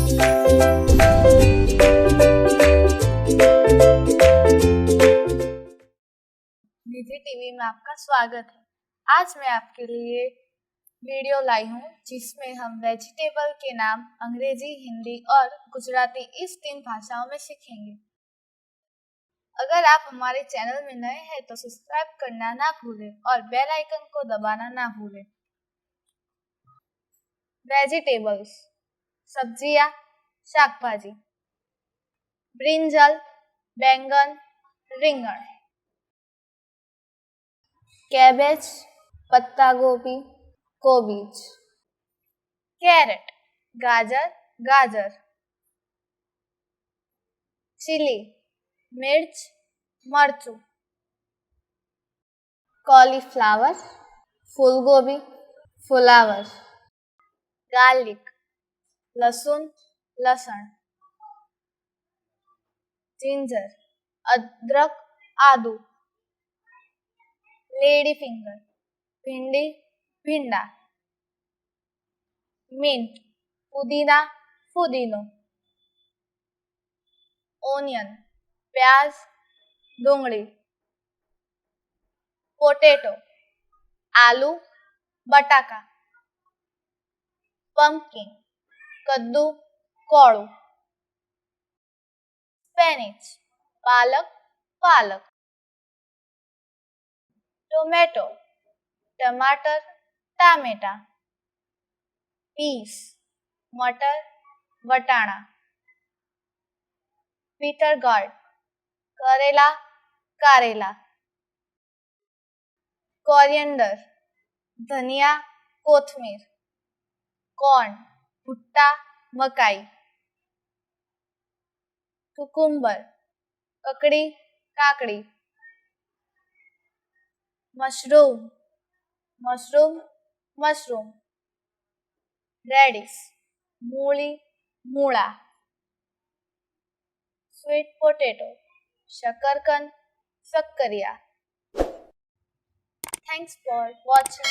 निधि TV में आपका स्वागत है। आज मैं आपके लिए वीडियो लाई हूँ जिसमें हम वेजिटेबल के नाम अंग्रेजी, हिंदी और गुजराती इस 3 भाषाओं में सीखेंगे। अगर आप हमारे चैनल में नए हैं तो सब्सक्राइब करना ना भूलें और बेल आइकन को दबाना ना भूलें। वेजिटेबल्स सब्जियां, शाकभाजी, ब्रिंजल, बैंगन, રીંગણ, कैबेज, पत्ता गोभी, कोबीज, कैरेट, गाजर, गाजर, चिली, मिर्च, मरचू, कॉलीफ्लावर, फूलगोभी, फ्लावर, गार्लिक, लहसुन, लसण, जिंजर, अदरक, आदू, लेडी फिंगर, भिंडी, भिंडा, मिंट, पुदीना, पुदीनो, ओनियन, प्याज, डूंगળી, पोटेटो, आलू, बटाका, पंपकिन, कद्दू, कोळू, स्पेनिच, पालक, पालक, टोमेटो, टमाटर, टामेटा, पीस, मटर, वटाणा, बीटर गार्ड, करेला, कारेला, कोरिएंडर, धनिया, कोथमीर, कॉर्न, भुट्टा, मकाई, कुकुम्बर, ककड़ी, काकड़ी, मशरूम, मशरूम, मशरूम, रेडिश, मूली, मूळा, स्वीट पोटैटो, शकरकंद, सक्करिया. Thanks for watching.